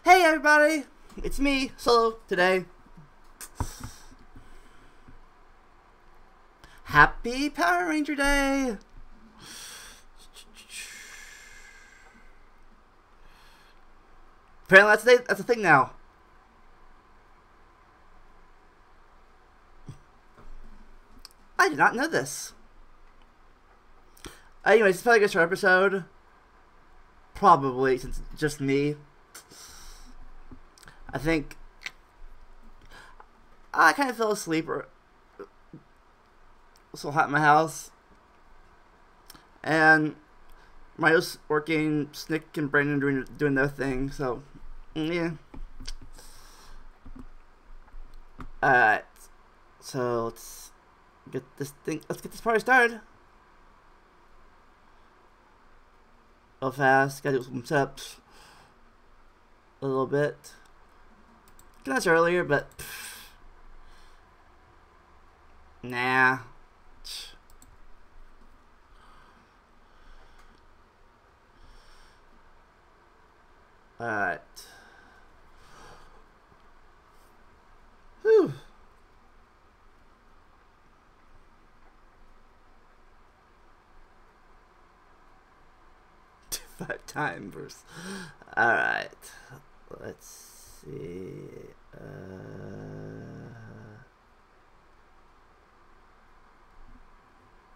Hey everybody, it's me, Solo, today. Happy Power Ranger Day! Apparently that's a thing now. I did not know this. Anyways, it's probably a good short episode. Probably, since it's just me. I think I kind of fell asleep or it was so hot in my house. And Mario's working, Snick and Brandon doing their thing, so yeah. Alright. So let's get this party started. Real fast, gotta do some steps a little bit. That's earlier, but nah. Alright. Whew. Five time verse. Alright. Let's see.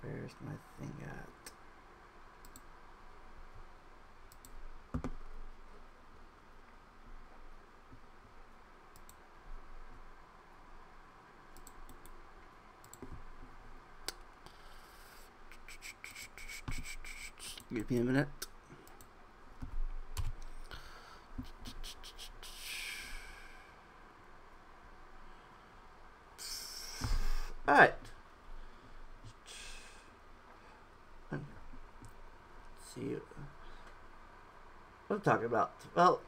Where's my thing at? Give me a minute. Alright. Let's see what I'm talking about. Well,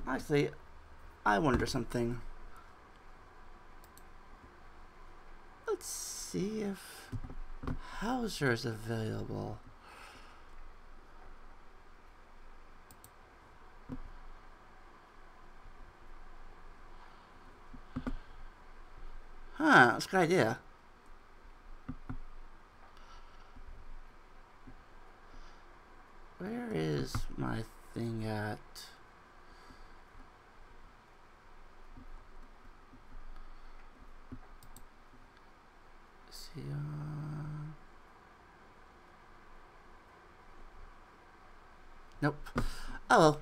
actually, I wonder something. Let's see if Hauser is available. Huh, that's a good idea. Where is my thing at? See, nope. Oh well.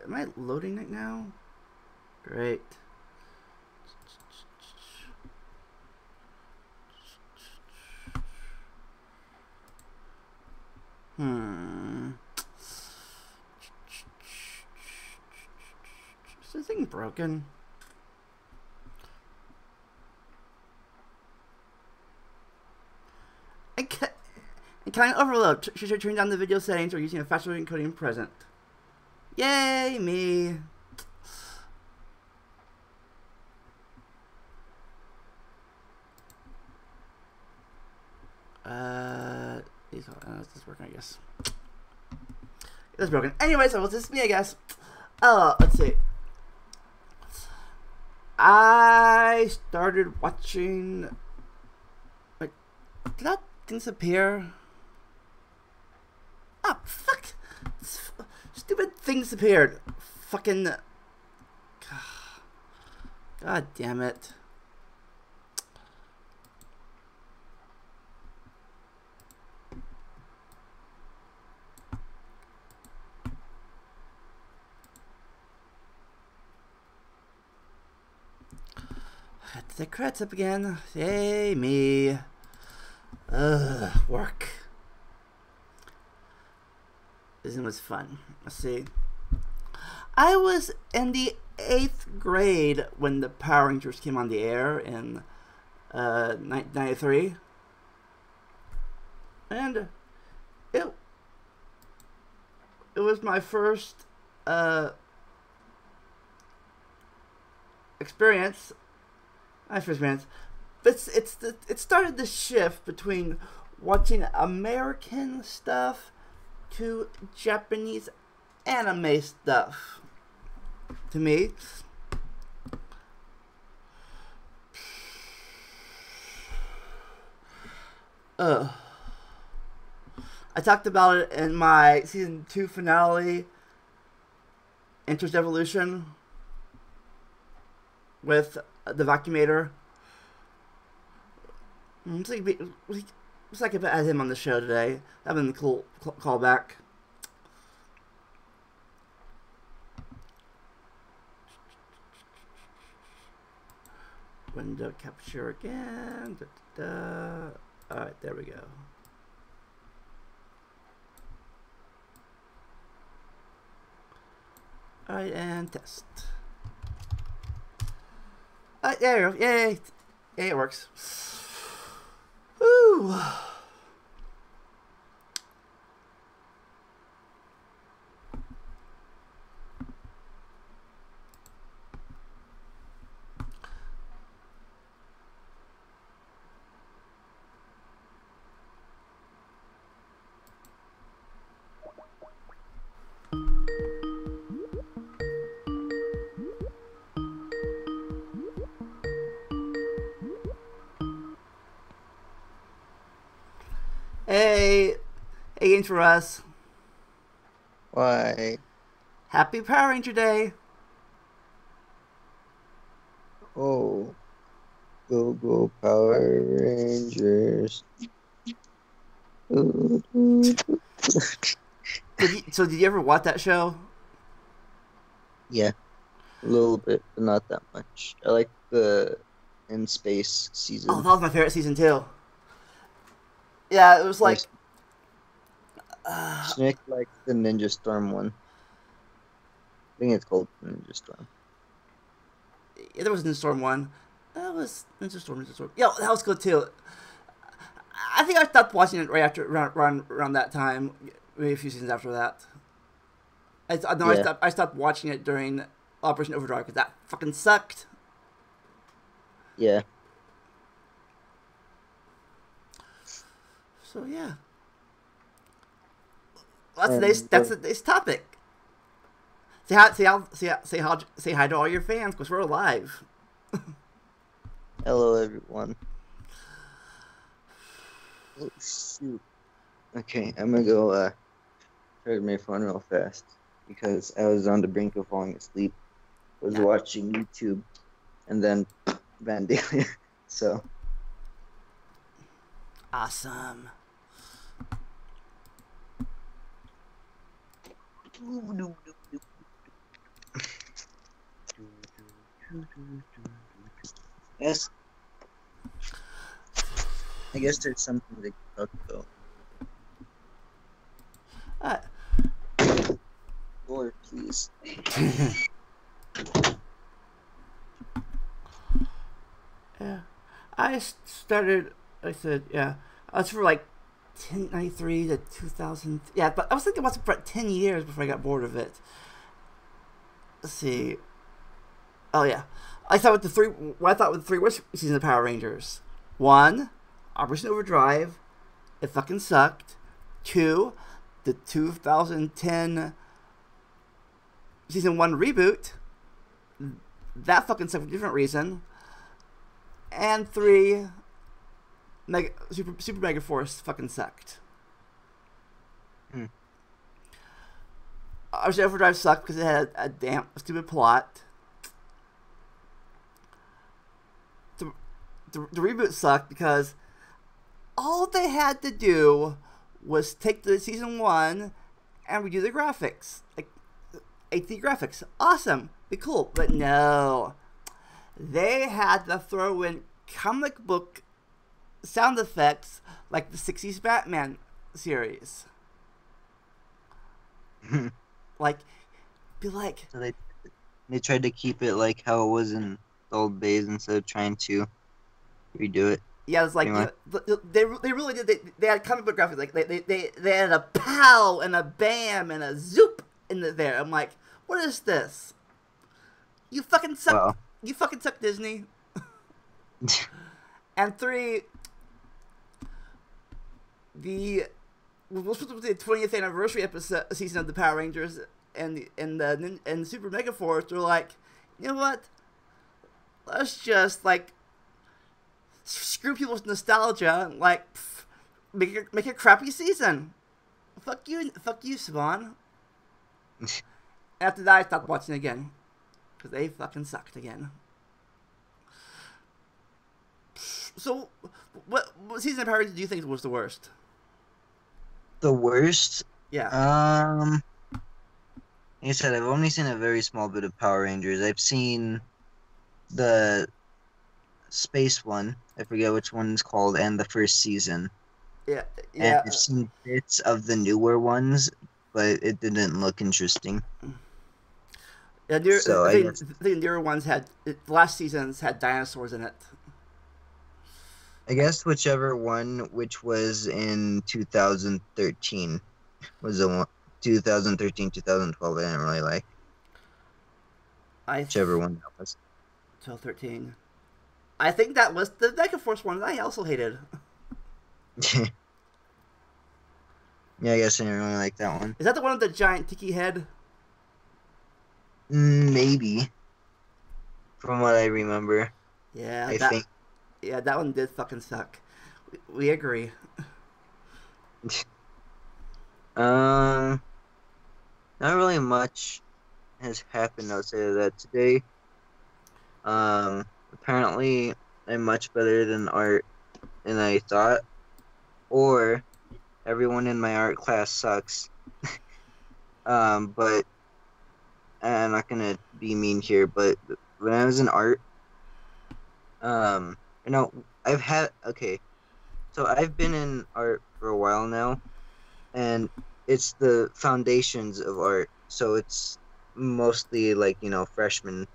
Am I loading it now? Great. Is this thing broken? Can I overload? Should I turn down the video settings or using a faster encoding present? Yay, me! This is working, I guess. It's broken. Anyway, so it's just me, I guess. Oh, let's see. I started watching. Like, did that disappear? Oh, fuck! Stupid thing disappeared. Fucking. God damn it. Got the credits up again. Yay, me. Work. It was fun. Let's see. I was in the 8th grade when the Power Rangers came on the air in 1993. And it was my first experience. It started the shift between watching American stuff to Japanese anime stuff. To me, I talked about it in my season 2 finale, Interest Evolution, with the Vacuumator. Looks like I had him on the show today. That'd been a cool callback. Window capture again. Alright, there we go. Alright, and test. Alright, there you go. Yay! Yay, it works. Woo! Hey, Games for Us. Why? Happy Power Ranger Day. Oh. Go Power Rangers. So did you ever watch that show? Yeah, a little bit, but not that much. I like the In Space season. Oh, that was my favorite season too. Yeah, it was like... Snick like the Ninja Storm one. I think it's called Ninja Storm. Yeah, there was Ninja Storm 1. That was Ninja Storm. Yeah, that was good too. I think I stopped watching it right after around that time, maybe a few seasons after that. I stopped watching it during Operation Overdrive because that fucking sucked. Yeah. So yeah, that's today's topic. Say hi to all your fans because we're live. Hello, everyone. Oh shoot. Okay, I'm gonna go charge my phone real fast because I was on the brink of falling asleep. I was watching YouTube, and then Van Daly. So awesome. Yes. I guess there's something to talk about. Lord, please. Yeah. I started, I said, yeah. I was for like 1993 to 2000. Yeah, but I was thinking about it for 10 years before I got bored of it. Let's see. Oh, yeah. I thought with the three worst seasons of Power Rangers. 1, Operation Overdrive. It fucking sucked. 2, the 2010 Season 1 reboot. That fucking sucked for a different reason. And 3, Super Mega Force fucking sucked. Operation Overdrive sucked because it had a damn stupid plot. The reboot sucked because all they had to do was take the season 1 and redo the graphics, like HD graphics. Awesome, be cool, but no, they had to throw in comic book sound effects like the 60s Batman series. Like, be like, So they tried to keep it like how it was in the old days instead of trying to redo it. yeah, it's like, Pretty much. they really did. They had comic book graphics. Like they had a pow and a bam and a zoop there. I'm like, what is this? You fucking suck. Well, You fucking suck, Disney. And 3, the we're supposed to be the 20th anniversary season of the Power Rangers and Super Mega Force. They're like, you know what? Let's just like screw people's nostalgia. And, like, make a crappy season. Fuck you, Saban. After that, I stopped watching again because they fucking sucked again. So, what season of Power Rangers do you think was the worst? the worst. Yeah. Like I said, I've only seen a very small bit of Power Rangers. I've seen the space one. I forget which one it's called, and the first season. Yeah. And I've seen bits of the newer ones, but it didn't look interesting. Yeah, So I I guess think the newer ones the last seasons had dinosaurs in it. whichever one, which was in 2013, was the one. 2013, 2012. I didn't really like whichever one that was. 2013. I think that was the Mega Force one that I also hated. Yeah, I guess I didn't really like that one. Is that the one with the giant tiki head? Maybe, from what I remember. Yeah, I think. Yeah, that one did fucking suck. We agree. Not really much has happened outside of that today. Apparently I'm much better than art than I thought, or everyone in my art class sucks. But I'm not gonna be mean here, but when I was in art, so I've been in art for a while now, and it's the foundations of art, so it's mostly like, freshman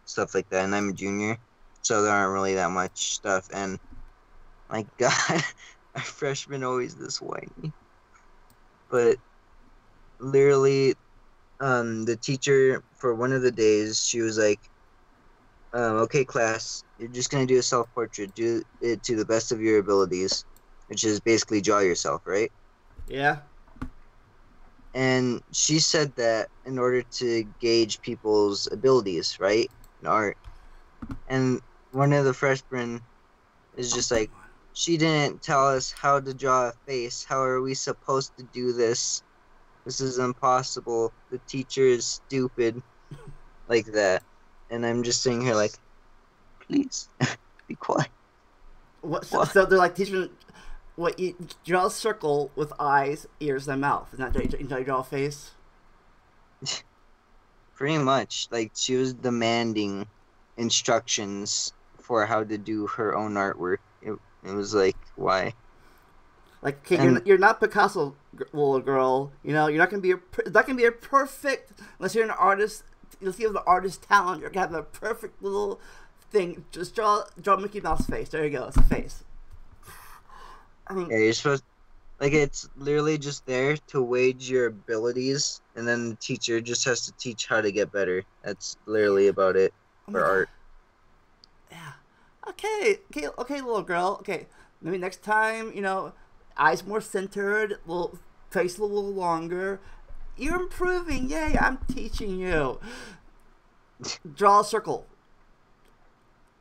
stuff like that, and I'm a junior, so there aren't really that much stuff. And my God, our freshmen always this whiny. But literally, the teacher for one of the days, she was like, okay, class, you're just gonna do a self-portrait. Do it to the best of your abilities, which is basically draw yourself, right? Yeah. And she said that in order to gauge people's abilities, right, in art. And one of the freshmen is just like, she didn't tell us how to draw a face. How are we supposed to do this? This is impossible. The teacher is stupid. Like that. And I'm just sitting here like, please, be quiet. What? So they're like teaching. What, you draw a circle with eyes, ears, and mouth. Is that how you draw a face? Pretty much. Like, she was demanding instructions for how to do her own artwork. It was like, why? Like, okay, you're not Picasso, little girl. You're not gonna be a perfect unless you're an artist. Unless you have the artist talent, you're gonna have the perfect little thing. Just draw Mickey Mouse face. There you go. It's a face. I mean, yeah, you're supposed, like, it's literally just there to wage your abilities, and then the teacher just has to teach how to get better. That's literally about it for art. Yeah. Okay, little girl. Okay, maybe next time, eyes more centered, little face a little longer. You're improving. Yay! I'm teaching you. Draw a circle.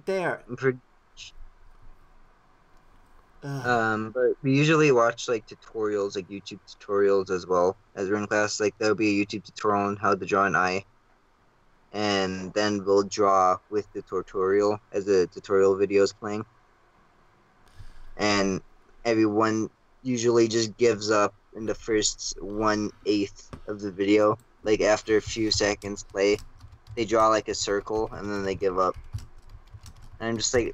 There. But we usually watch like tutorials, like YouTube tutorials as well as we're in class. Like, there'll be a YouTube tutorial on how to draw an eye, and then we'll draw with the tutorial as the tutorial video is playing. And everyone usually just gives up in the first 1/8 of the video. Like, after a few seconds play, they draw like a circle and then they give up. And I'm just like,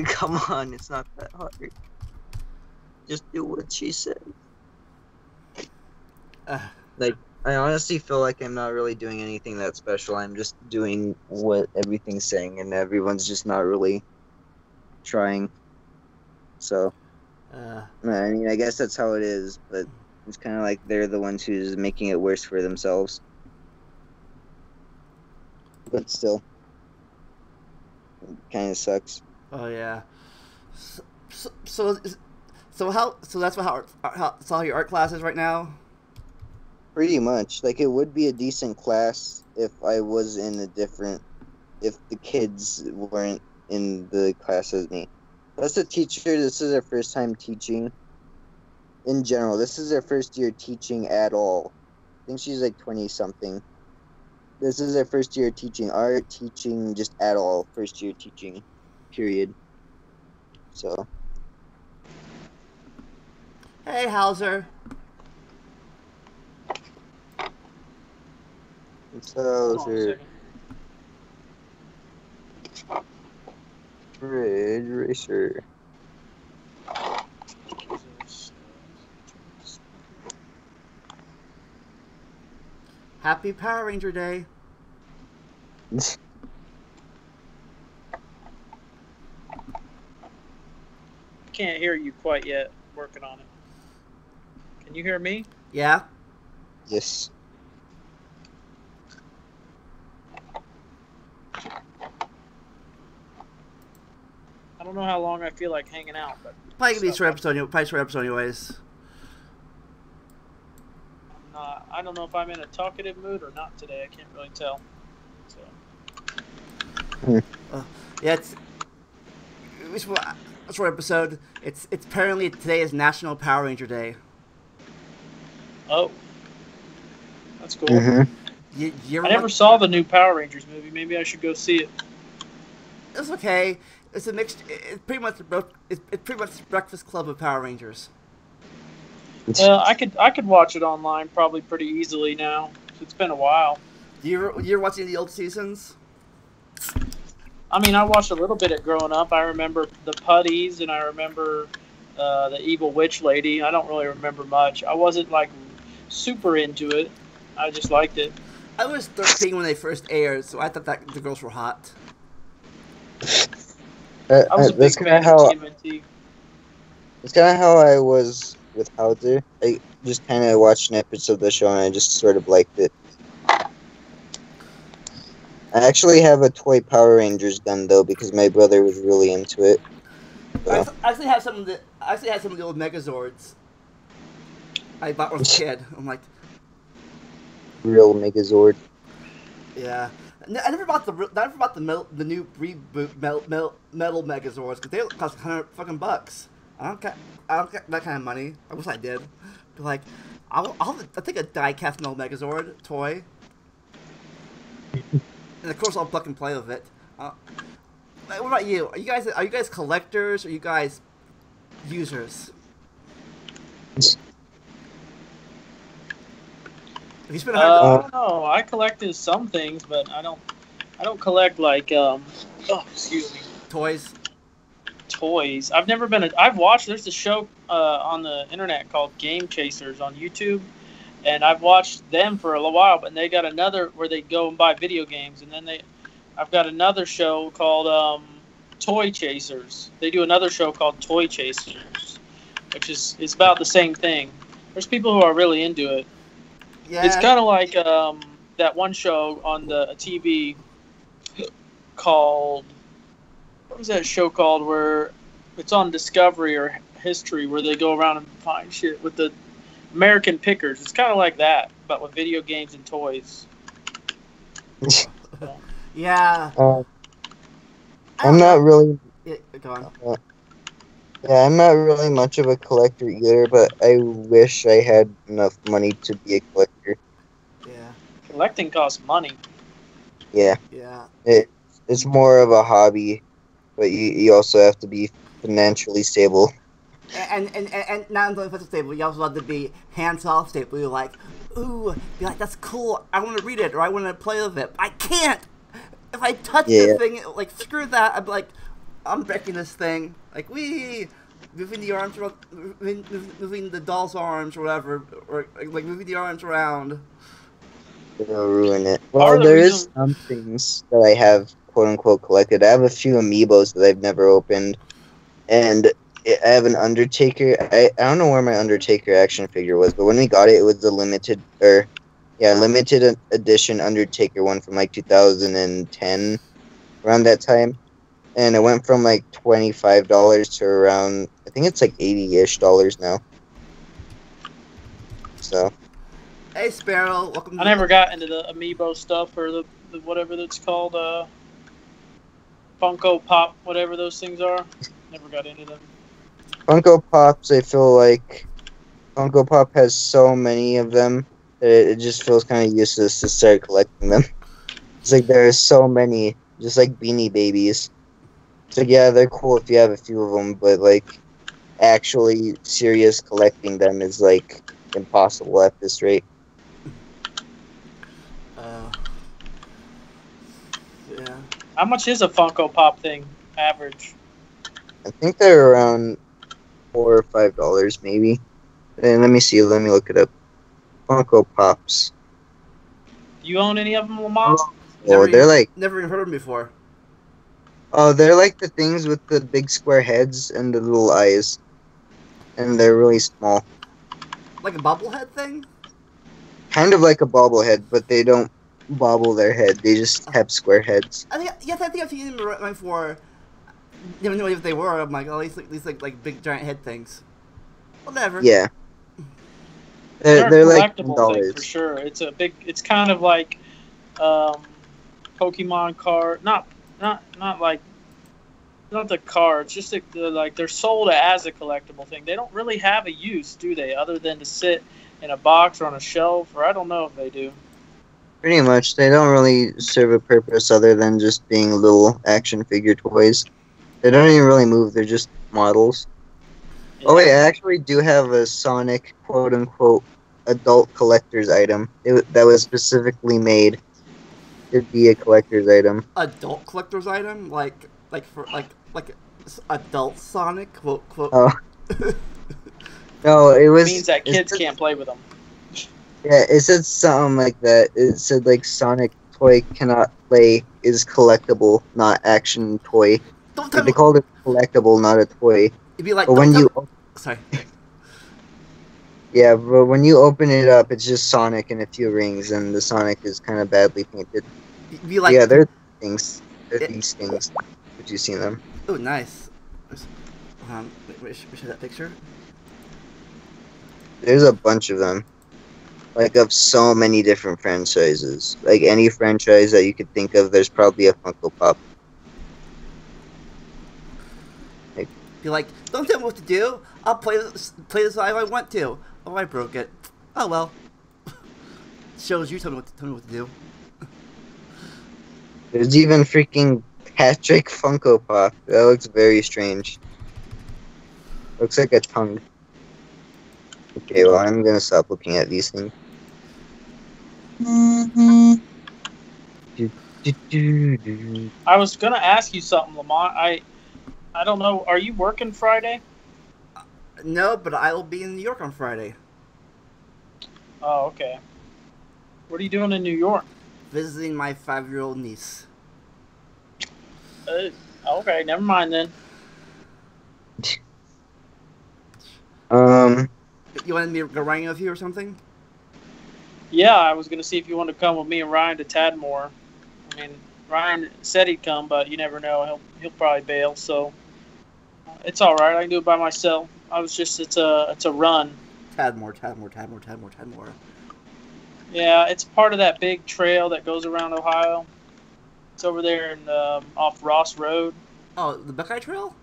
come on, it's not that hard. Just do what she said. Like, I honestly feel like I'm not really doing anything that special. I'm just doing what everything's saying, and everyone's just not really trying. So, uh, I mean, I guess that's how it is, but it's kind of like they're the ones who's making it worse for themselves. But still, it kind of sucks. oh yeah. So so so that's how your art class is right now. Pretty much. Like, it would be a decent class if I was in a different, if the kids weren't in the class as me. That's a teacher. This is their first time teaching. In general, this is their first year teaching at all. I think she's like 20 something. This is their first year teaching art, teaching just at all. First year teaching, period. So, Hey, Hauser. so Hold on a second. Ridge Racer. Happy Power Ranger Day. Can't hear you quite yet. Working on it. Can you hear me? Yeah. Yes. I don't know how long I feel like hanging out, but Probably gonna be a short episode. Probably short episode anyways. I don't know if I'm in a talkative mood or not today. I can't really tell. So. Yeah, it's a short episode. It's apparently today is National Power Ranger Day. Oh, that's cool. Mm-hmm. I never saw the new Power Rangers movie. Maybe I should go see it. It's okay. It's a mixed. It's pretty much it's pretty much the Breakfast Club of Power Rangers. I could watch it online probably pretty easily now. It's been a while. You're watching the old seasons? I mean, I watched a little bit of growing up. I remember the Putties, and I remember the Evil Witch Lady. I don't really remember much. I wasn't like super into it. I just liked it. I was 13 when they first aired, so I thought that the girls were hot. I was a big fan of TMNT. It's kind of how I was with Howzer. I just kind of watched an episode of the show and I just sort of liked it. I actually have a toy Power Rangers gun though because my brother was really into it. So. I actually had some of the old Megazords. I bought one as a kid. I'm like, real Megazord. yeah. I never bought the new reboot metal Megazords because they cost $100 I don't get that kind of money. I wish I did. But like, I'll take a die-cast metal Megazord toy, and of course I'll fucking play with it. What about you? Are you guys collectors or are you guys users? Have you spent I don't know. I collected some things, but I don't collect like excuse me. Toys. I've never been. I've watched. There's a show on the internet called Game Chasers on YouTube, and I've watched them for a while. But they got another where they go and buy video games, and then I've got another show called Toy Chasers. They do another show called Toy Chasers, which is about the same thing. There's people who are really into it. Yeah. It's kind of like that one show on the TV called, what was that show called where it's on Discovery or History where they go around and find shit with the American Pickers. It's kind of like that, but with video games and toys. Yeah. I'm not really. Yeah, go on. Yeah, I'm not really much of a collector either, but I wish I had enough money to be a collector. Yeah. Collecting costs money. Yeah. Yeah. It's more of a hobby, but you also have to be financially stable. And not only financially stable, you also have to be hands-off stable. You're like, ooh, be like, that's cool. I want to read it or I want to play with it. I can't. If I touch the thing, like, screw that. I'm like, I'm breaking this thing. Like, wee. moving the arms, moving the doll's arms, or whatever, or like moving the arms around. It'll ruin it. Part Well, of the there is reason- some things that I have quote unquote collected. I have a few amiibos that I've never opened, and I have an Undertaker. I don't know where my Undertaker action figure was, but when we got it, it was the limited edition Undertaker one from like 2010, around that time. And it went from like $25 to around, I think it's like $80-ish now. So. Hey Sparrow, welcome. I never got into the amiibo stuff or the whatever that's called, Funko Pop, whatever those things are. Never got into them. Funko Pops, I feel like Funko Pop has so many of them that it just feels kind of useless to start collecting them. It's like there are so many, just like Beanie Babies. So yeah, they're cool if you have a few of them, but like actually serious collecting them is like impossible at this rate. Yeah. How much is a Funko Pop thing, average? I think they're around $4 or $5 maybe. And let me see. Let me look it up. Funko Pops. Do you own any of them, Lamont? Oh, they're like Never even heard of them before. they're like the things with the big square heads and the little eyes, and they're really small. Like a bobblehead thing? Kind of like a bobblehead, but they don't bobble their head. They just have square heads. I think I've seen them right before. Didn't know if they were. I'm like, oh, these like big giant head things. Whatever. Yeah. They're They're a like collectible thing $10. for sure. It's kind of like Pokemon card, not like not the cards, just like they're sold as a collectible thing. They don't really have a use, do they? Other than to sit in a box or on a shelf, or I don't know if they do. Pretty much, they don't really serve a purpose other than just being little action figure toys. They don't even really move. They're just models. Yeah. Oh wait, I actually do have a Sonic quote unquote adult collector's item. That was specifically made to be a collector's item. Adult collector's item, like adult Sonic, quote. Oh. No, it was. It means that kids can't play with them. Yeah, it said something like that. It said like Sonic toy cannot play is collectible, not action toy. Don't tell They me. called it collectible, not a toy. It'd be like. But when you Sorry. yeah, but when you open it up, it's just Sonic and a few rings, and the Sonic is kind of badly painted. It'd be like. Yeah, they're things. They're these things. Have you seen them? Oh, nice. Wait, show that picture. There's a bunch of them. Like, of so many different franchises. Like, any franchise that you could think of, there's probably a Funko Pop. Be like, don't tell me what to do. I'll play this how I want to. Oh, I broke it. Oh well. Shows you tell me what to do. There's even freaking Patrick Funko Pop. That looks very strange. Looks like a tongue. Okay, well, I'm gonna stop looking at these things. I was gonna ask you something, Lamont. I don't know. Are you working Friday? No, but I will be in New York on Friday. Oh, okay. What are you doing in New York? Visiting my 5-year-old niece. Okay, never mind then. You wanted me to go riding with you or something? Yeah, I was gonna see if you want to come with me and Ryan to Tadmore. I mean, Ryan said he'd come, but you never know. He'll probably bail, so it's all right. I can do it by myself. It's a run. Tadmore. Yeah, it's part of that big trail that goes around Ohio. It's over there in off Ross Road. Oh, the Buckeye Trail?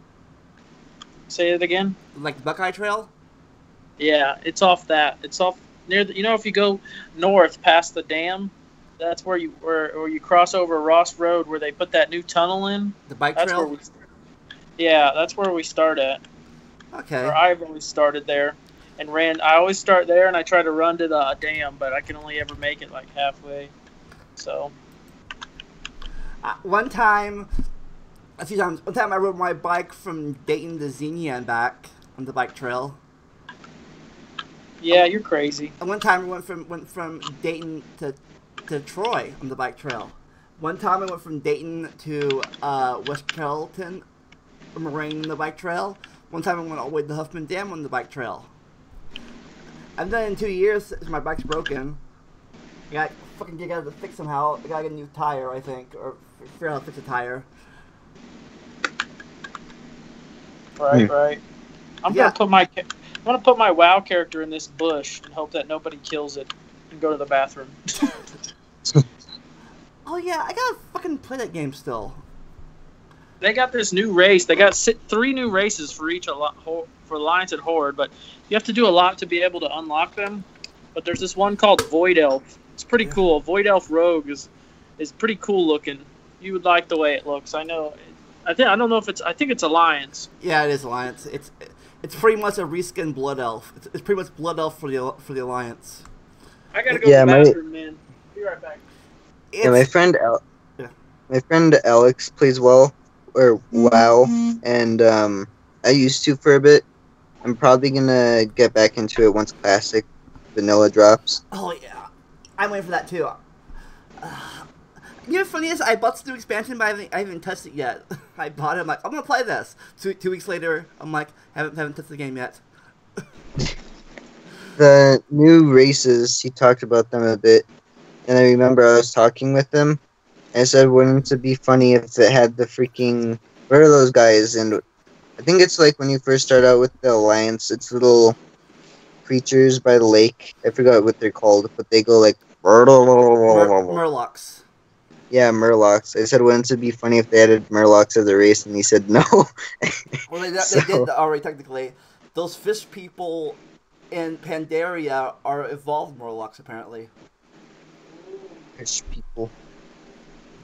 Say it again. Like the Buckeye Trail? Yeah, it's off that. It's off near the, if you go north past the dam, that's where you cross over Ross Road where they put that new tunnel in. The bike That's trail? that's where we start at. Okay. Or I've always started there and ran. I always start there and I try to run to the dam, but I can only ever make it like halfway. So. One time I rode my bike from Dayton to Xenia and back. on the bike trail. Yeah, you're crazy. And one time I went from Dayton to Troy on the bike trail. One time I went from Dayton to West Carrollton, Moraine on the bike trail. One time I went all the way to Huffman Dam on the bike trail. And then in 2 years, my bike's broken. I got to fix somehow. I gotta get a new tire, I think, or figure out how to fix a tire. Right. I'm gonna put my WoW character in this bush and hope that nobody kills it and go to the bathroom. Oh yeah, I gotta fucking play that game still. They got this new race. They got 3 new races for each for Alliance and Horde, but you have to do a lot to be able to unlock them. But there's this one called Void Elf. It's pretty cool. Void Elf Rogue is pretty cool looking. You would like the way it looks. I know. I don't know if it's. I think it's Alliance. Yeah, it is Alliance. It's pretty much a reskin Blood Elf. It's pretty much Blood Elf for the Alliance. I gotta go to the bathroom, man. Be right back. My friend Alex plays WoW, and I used to for a bit. I'm probably gonna get back into it once Classic Vanilla drops. Oh yeah, I'm waiting for that too. You know, funny is I bought the new expansion, but I haven't touched it yet. I bought it. I'm like, I'm gonna play this. 2 weeks later, I'm like, haven't touched the game yet. The new races, he talked about them a bit, and I remember I was talking with him. I said, wouldn't it be funny if it had the freaking, what are those guys? And I think it's like when you first start out with the Alliance, it's little creatures by the lake. I forgot what they're called, but they go like Murlocs. Yeah, Murlocs. I said, wouldn't it be funny if they added Murlocs as a race? And he said no. Well, they did already technically. Those fish people in Pandaria are evolved Murlocs, apparently. Fish people.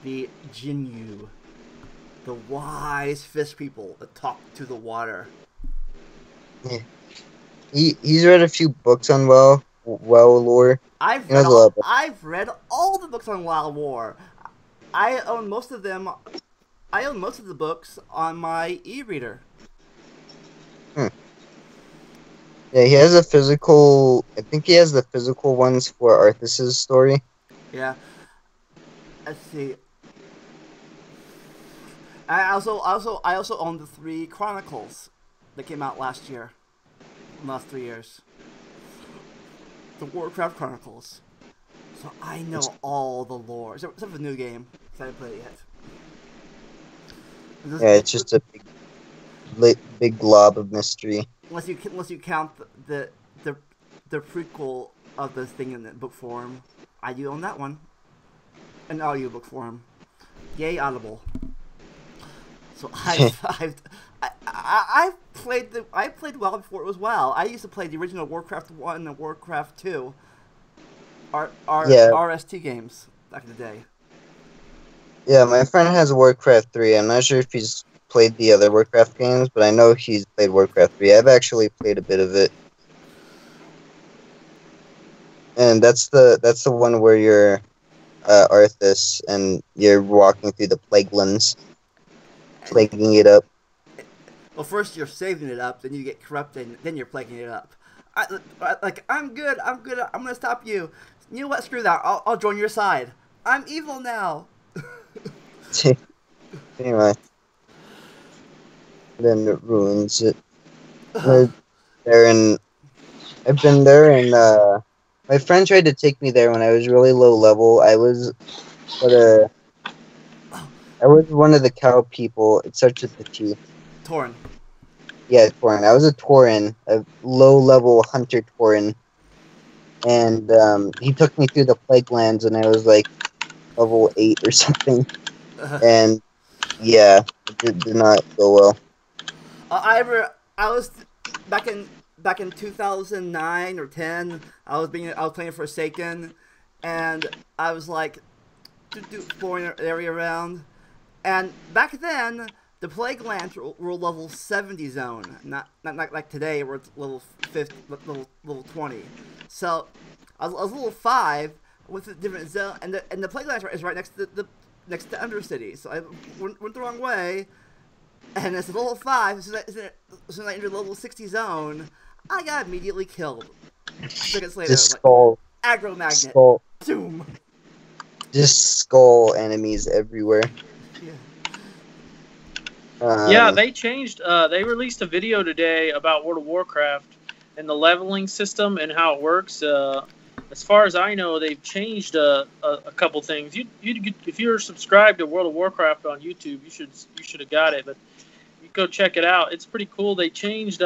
The Jinyu. The wise fish people that talk to the water. Yeah. He's read a few books on WoW lore. I've read all the books on WoW lore. I own most of them. I own most of the books on my e-reader. Yeah, he has a physical. I think he has the physical ones for Arthas's story. Yeah. Let's see. I also own the 3 Chronicles that came out last year. In the last 3 years. The Warcraft Chronicles. So I know all the lore. Except for the new game. I haven't played it yet. Yeah, it's just a big glob of mystery. Unless you count the prequel of the thing in the book form, I do own that one. An audiobook form. Yay, Audible. So I've played WoW before it was WoW. I used to play the original Warcraft 1 and Warcraft 2 RST games back in the day. Yeah, my friend has Warcraft 3. I'm not sure if he's played the other Warcraft games, but I know he's played Warcraft 3. I've actually played a bit of it. And that's the one where you're Arthas and you're walking through the Plaguelands, plaguing it up. Well, first you're saving it up, then you get corrupted, and then you're plaguing it up. I'm good, I'm gonna stop you. You know what, screw that, I'll join your side. I'm evil now. Anyway. Then it ruins it. I've been there, and my friend tried to take me there when I was really low level. I was one of the cow people. It starts with the T. Tauren. Yeah, Tauren. I was a Tauren, a low-level hunter Tauren. And he took me through the Plaguelands, and I was like level 8 or something. And yeah, it did not go well. I was back in 2009 or 10. I was playing Forsaken, and I was like exploring the area around. And back then, the Plaguelands were level 70 zone, not like today where it's level 50, level 20. So I was level 5 with a different zone, and the Plaguelands is right next to the Undercity. So I went the wrong way, And it's level 5, so I enter the level 60 zone, I got immediately killed. Seconds later, Just like, skull. aggro magnet. Skull. Doom. Just skull enemies everywhere. Yeah. Yeah, they changed. They released a video today about World of Warcraft and the leveling system and how it works. As far as I know, they've changed a couple things. If you're subscribed to World of Warcraft on YouTube, you should have got it. But you go check it out. It's pretty cool. They changed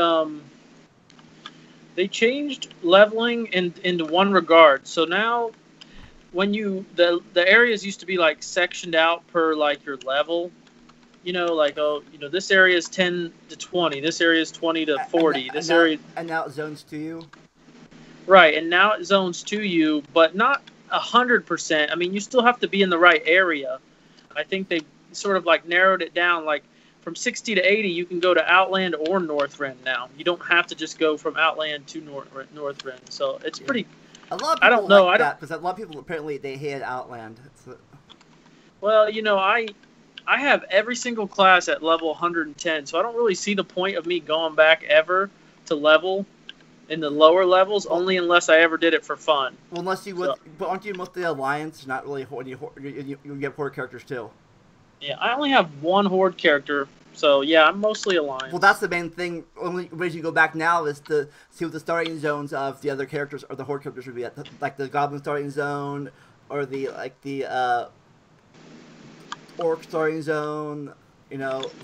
leveling into one regard. So now, when the areas used to be like sectioned out per like your level. Like, this area is 10 to 20. This area is 20 to 40. And now it zones to you. Right, and now it zones to you, but not 100%. I mean, you still have to be in the right area. I think they sort of like narrowed it down. Like from 60 to 80, you can go to Outland or Northrend now. You don't have to just go from Outland to Northrend. So it's pretty. A lot of people because a lot of people apparently they hate Outland. Well, I have every single class at level 110, so I don't really see the point of me going back ever to level in the lower levels, only unless I ever did it for fun. Well, unless you would, but aren't you with the Alliance? Not really. You get horde characters too. Yeah, I only have one horde character, so yeah, I'm mostly Alliance. Well, that's the main thing. Only way you go back now is to see what the starting zones of the other characters or the horde characters would be at, like the Goblin starting zone or the Orc starting zone,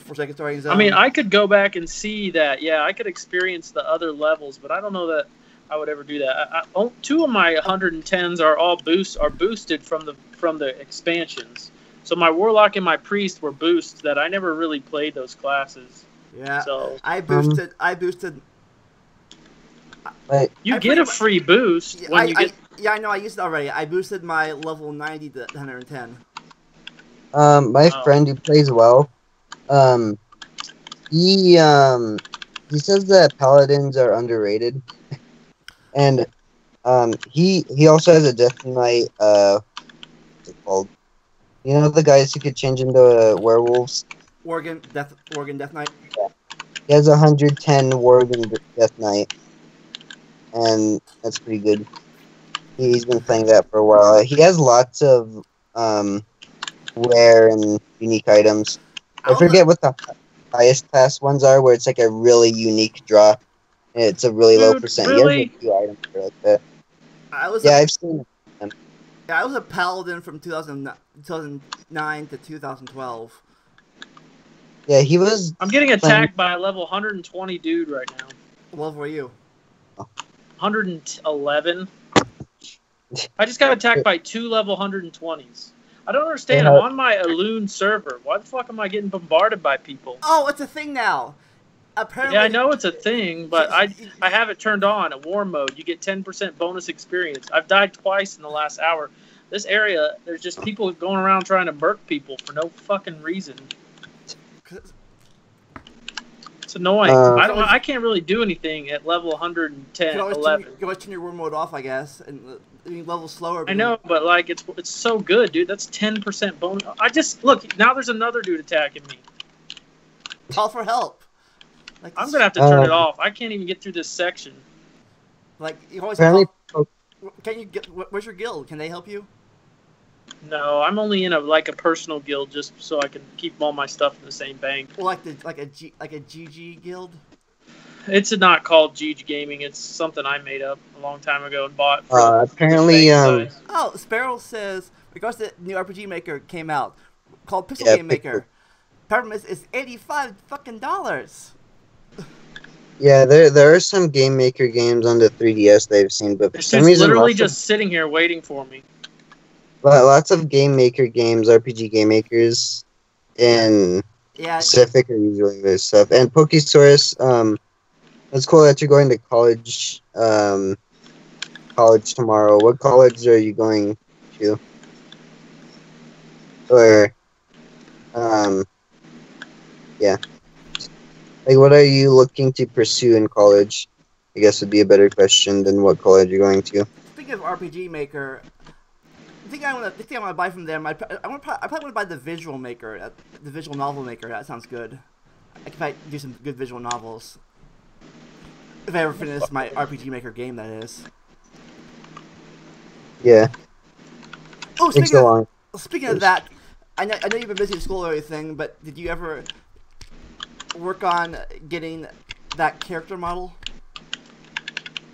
Forsaken starting zone. I mean, I could go back and see that. Yeah, I could experience the other levels, but I don't know that I would ever do that. Two of my 110s are boosted from the expansions. So my Warlock and my Priest were boosts that I never really played those classes. Yeah. So I boosted. You get a free boost when you get. Yeah, I know. I used it already. I boosted my level 90 to 110. My friend who plays well, he says that paladins are underrated, and he also has a Death Knight. What's it called? The guys who could change into werewolves. Worgen Death Knight. Yeah. He has 110 Worgen Death Knight, and that's pretty good. He's been playing that for a while. He has lots of rare and unique items. I forget what the highest class ones are, where it's like a really unique draw, and it's a really low percent. Really? He has a few items that are like that. I've seen them. Yeah, I was a paladin from 2009 to 2012. Yeah, he was. I'm getting attacked by a level 120 dude right now. What level were you? 111. I just got attacked by 2 level 120s. I don't understand. I'm on my Elune server. Why the fuck am I getting bombarded by people? Oh, it's a thing now. Apparently, yeah, I know it's a thing, but I have it turned on at war mode. You get 10% bonus experience. I've died twice in the last hour. This area, there's just people going around trying to burk people for no fucking reason. It's annoying. I can't really do anything at level 110, 11. You always turn your war mode off, I guess, and level slower. I know, but like it's so good, dude. That's 10% bonus. Look, now there's another dude attacking me. Call for help. Like I'm gonna have to turn it off. I can't even get through this section. Like you always. Can you get? Where's your guild? Can they help you? No, I'm only in a personal guild just so I can keep all my stuff in the same bank. Well, like a GG guild. It's not called GG Gaming. It's something I made up a long time ago and bought. Apparently, Oh, Sparrow says regards to the new RPG Maker came out called Pixel Game Maker. Problem is, it's $85 fucking dollars. Yeah, there are some Game Maker games on the 3DS that I've seen, but for some reason, literally just sitting here waiting for me. Lots of Game Maker games, RPG Game Makers, in Pacific are usually this stuff. And Pokesaurus, it's cool that you're going to college tomorrow. What college are you going to? Or, yeah. Like, what are you looking to pursue in college? I guess would be a better question than what college you're going to. Speaking of RPG Maker, I think I want to buy from them. I probably want to buy the Visual Maker, the Visual Novel Maker. That sounds good. I can probably do some good visual novels. If I ever finish my RPG Maker game, that is. Yeah. Oh, Takes so long. speaking of that, I know you've been busy with school or everything, but did you ever work on getting that character model?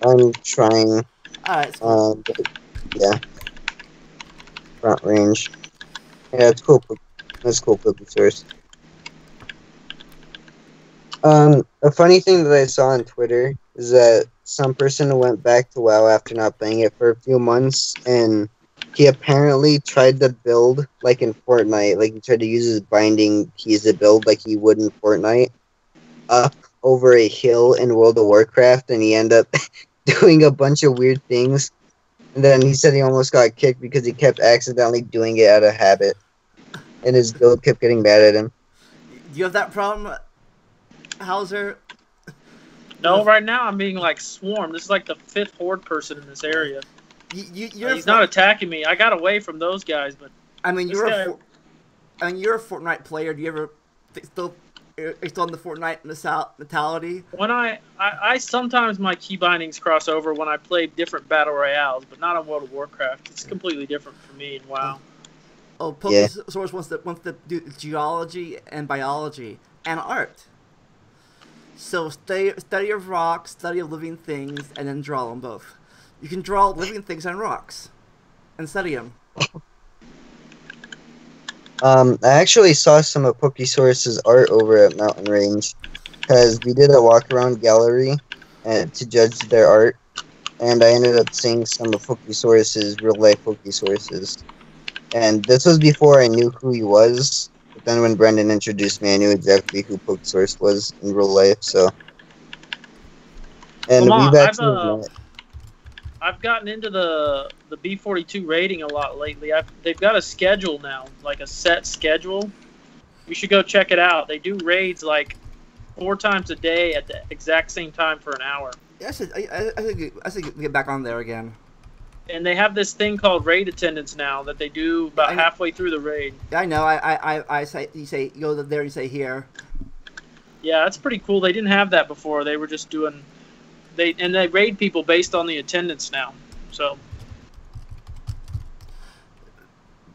I'm trying. Alright, cool. Yeah. Front range. Yeah, it's cool. That's cool, Cookie Source. A funny thing that I saw on Twitter is that some person went back to WoW after not playing it for a few months, and he apparently tried to build like in Fortnite, like he tried to use his binding keys to build like he would in Fortnite, up over a hill in World of Warcraft, and he ended up doing a bunch of weird things. And then he said he almost got kicked because he kept accidentally doing it out of habit, and his guild kept getting mad at him. Do you have that problem, Hauser? No, right now I'm being like swarmed. This is like the 5th horde person in this area. He's not attacking me. I got away from those guys, but I mean, you're a Fortnite player. Do you ever still in the Fortnite mentality? When I sometimes my key bindings cross over when I play different battle royales, but not on World of Warcraft. It's completely different for me in WoW. Oh, Pokesource wants to do geology and biology and art. So study of rocks, study of living things, and then draw them both. You can draw living things on rocks and study them. I actually saw some of Pokesource's art over at Mountain Range, because we did a walk-around gallery to judge their art, and I ended up seeing some of Pokesource's real-life Pokesources. And this was before I knew who he was, but then when Brendan introduced me, I knew exactly who Pokesource was in real life, so... And we've actually met. I've gotten into the B42 raiding a lot lately. They've got a schedule now, like a set schedule. You should go check it out. They do raids like 4 times a day at the exact same time for an hour. Yeah, I should get back on there again. And they have this thing called raid attendance now that they do about halfway through the raid. Yeah, I know. I say you go there, you say here. Yeah, that's pretty cool. They didn't have that before. They were just doing. They raid people based on the attendance now. So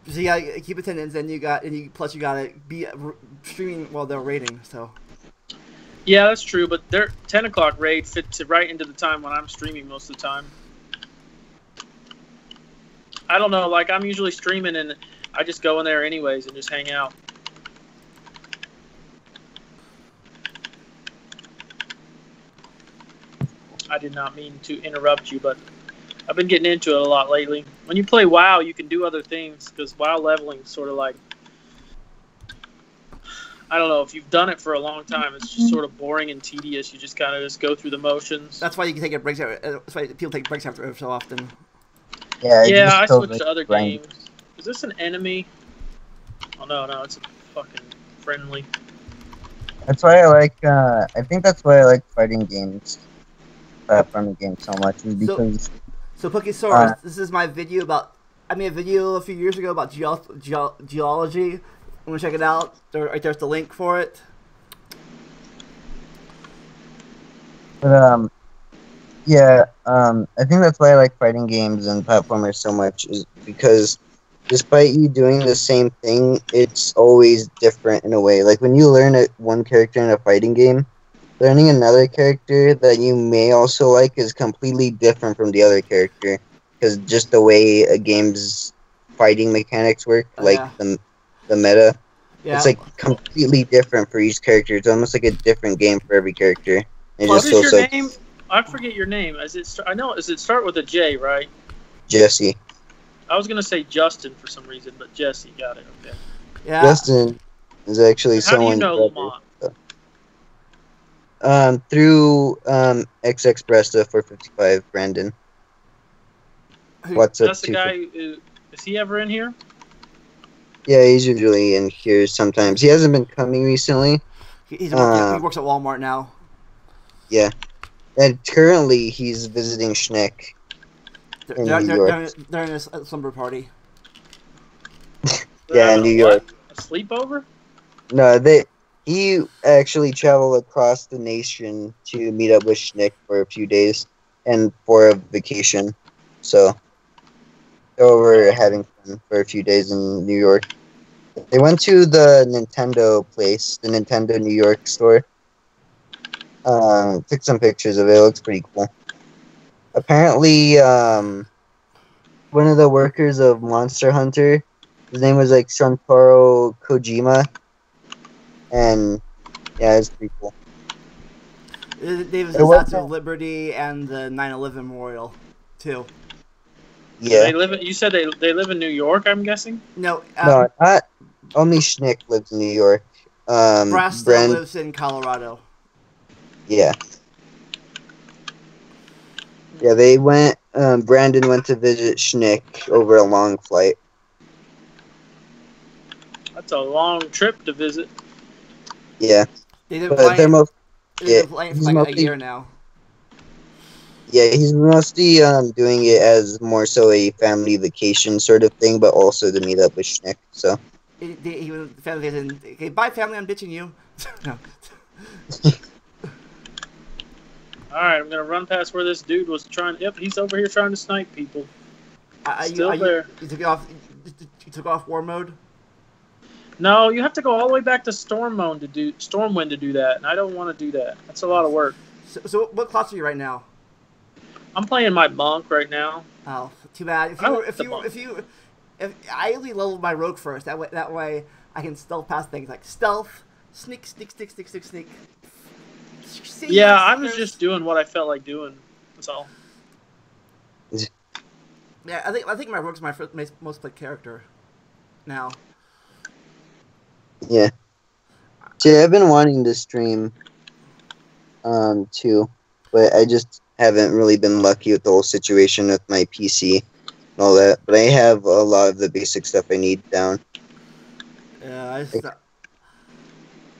you gotta keep attendance, and you gotta be streaming while they're raiding. So yeah, that's true. But their 10 o'clock raid fits right into the time when I'm streaming most of the time. I don't know. Like I'm usually streaming, and I just go in there anyways and just hang out. I did not mean to interrupt you, but I've been getting into it a lot lately. When you play WoW, you can do other things, because WoW leveling is sort of like... I don't know, if you've done it for a long time, it's just sort of boring and tedious. You just kind of just go through the motions. That's why you can take breaks. That's why people take breaks after so often. Yeah, I switched to other games. Is this an enemy? Oh, no, it's a fucking friendly. That's why I like, I think that's why I like fighting games. Platforming games so much, is because... So Pokesaurus, this is my video about... I made a video a few years ago about geology. I'm gonna check it out. There's the link for it. But, yeah, I think that's why I like fighting games and platformers so much, is because despite you doing the same thing, it's always different in a way. Like, when you learn one character in a fighting game, learning another character that you may also like is completely different from the other character, because just the way a game's fighting mechanics work, the meta, it's like completely different for each character. It's almost like a different game for every character. What is your name? I forget your name. Does it start with a J, right? Jesse. I was gonna say Justin for some reason, but Jesse, got it. Okay. Yeah. Justin is actually someone. How do you know Lamont? Through XX Bresta 455 Brandon. What's up? That's the guy who is he ever in here? Yeah, he's usually in here sometimes. He hasn't been coming recently. He works at Walmart now. Yeah, and currently he's visiting Schneck in New York. They're in a slumber party. Yeah, in New York. A sleepover? No, he actually traveled across the nation to meet up with Schnick for a few days and for a vacation. So they were having fun for a few days in New York. They went to the Nintendo place, the Nintendo New York store. Took some pictures of it. It looks pretty cool. Apparently, one of the workers of Monster Hunter, his name was like Shuntaro Kojima, and yeah, it's pretty cool. They was It the was Statue of Liberty and the 9/11 Memorial, too. yeah. They live. You said they live in New York. I'm guessing. No, No, not only Schnick lives in New York. Brasta Brand, lives in Colorado. yeah, yeah. They went. Brandon went to visit Schnick over a long flight. That's a long trip to visit. Yeah, They've been but they're playing. most. They've Yeah, been playing for he's like a mostly. year now. Yeah, he's mostly doing it as more so a family vacation sort of thing, but also to meet up with Schnick. So He was family and okay, bye family, I'm ditching you. No. All right, I'm gonna run past where this dude was trying. Yep, he's over here trying to snipe people. Still there. You took it off. You took off war mode. No, you have to go all the way back to Stormwind to do that, and I don't want to do that. That's a lot of work. So what class are you right now? I'm playing my monk right now. Oh, too bad. If I only leveled my rogue first, that way I can stealth past things like stealth, sneak. Yeah, I was just doing what I felt like doing. That's all. Yeah, I think my rogue's my most played character now. yeah. See, I've been wanting to stream, too, but I just haven't really been lucky with the whole situation with my PC and all that. But I have a lot of the basic stuff I need down. Yeah,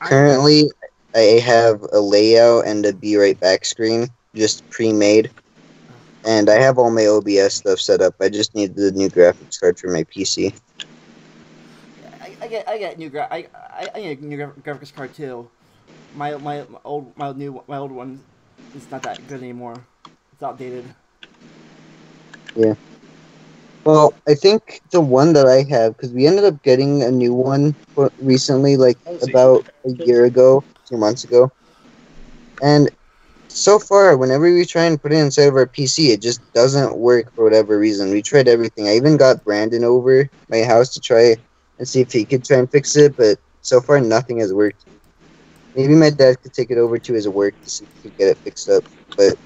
Currently, I have a layout and a be right back screen just pre-made, and I have all my OBS stuff set up. I just need the new graphics card for my PC. I get new I need a new graphics card too. My old one is not that good anymore. It's outdated. Yeah. Well, I think the one that I have, because we ended up getting a new one recently, like about a year ago, 2 months ago. And so far, whenever we try and put it inside of our PC, it just doesn't work for whatever reason. We tried everything. I even got Brandon over my house to try and see if he could try and fix it, but so far nothing has worked. Maybe my dad could take it over to his work to see if he could get it fixed up, but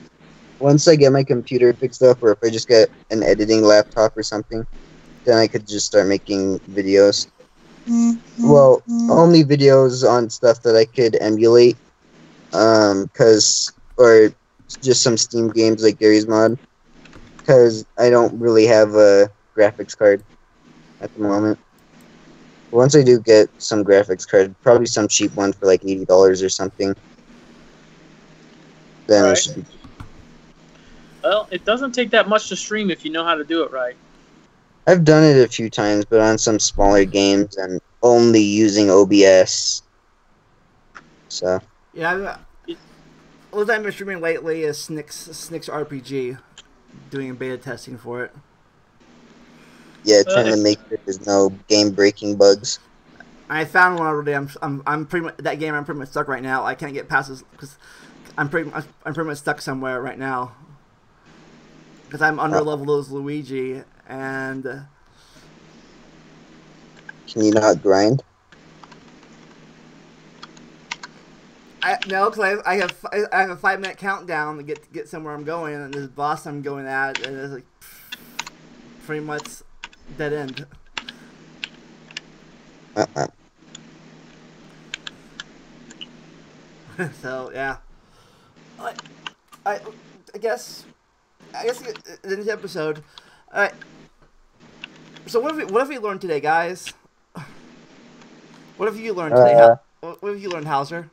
once I get my computer fixed up, or if I just get an editing laptop or something, then I could just start making videos. Well, only videos on stuff that I could emulate, or just some Steam games like Gary's Mod, because I don't really have a graphics card at the moment. Once I do get some graphics card, probably some cheap one for like $80 or something, then Right. it should be. Well, it doesn't take that much to stream if you know how to do it right. I've done it a few times, but on some smaller games and only using OBS. So Yeah, what I've been streaming lately is Snick's RPG, doing beta testing for it. yeah, trying to make sure there's no game-breaking bugs. I found one already. I'm pretty much that game. I'm pretty much stuck right now. I can't get past this because I'm pretty much stuck somewhere right now. Because I'm under leveled as Luigi, and Can you not grind? no, because I have a 5-minute countdown to get somewhere I'm going, and this boss I'm going at is like pretty much dead end. So yeah, I guess the next episode. All right. So what have we learned today, guys? What have you learned today? What have you learned, Hauser?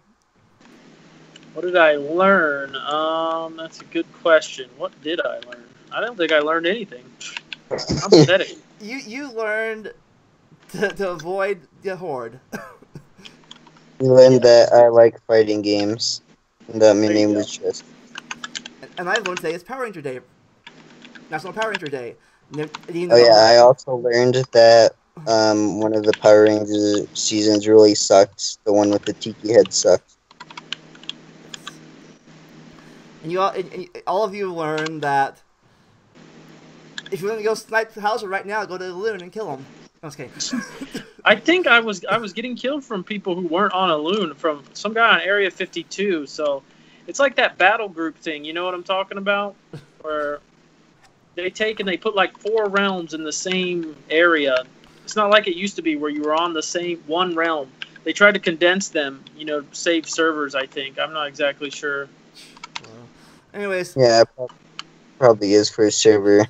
What did I learn? That's a good question. What did I learn? I don't think I learned anything. I'm pathetic. You learned to avoid the horde. We learned that I like fighting games, and that my There you name go. was just. And I learned today is Power Ranger Day, National Power Ranger Day. You Oh yeah, know, I also learned that one of the Power Rangers seasons really sucked. The one with the tiki head sucked. and and all of you learned that if you want to go snipe Hauser right now, go to the Loon and kill him. I was kidding. I think I was getting killed from people who weren't on a loon, from some guy on Area 52. So it's like that battle group thing. You know what I'm talking about? Where they take and they put like 4 realms in the same area. It's not like it used to be where you were on the same one realm. They tried to condense them, save servers, I think. I'm not exactly sure. Well, anyways, Yeah, it probably is for server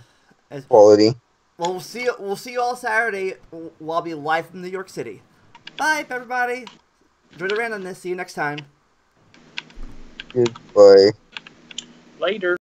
as, quality. well, we'll see you all Saturday. I'll be live from New York City. Bye, everybody. Enjoy the randomness. See you next time. Goodbye. Later.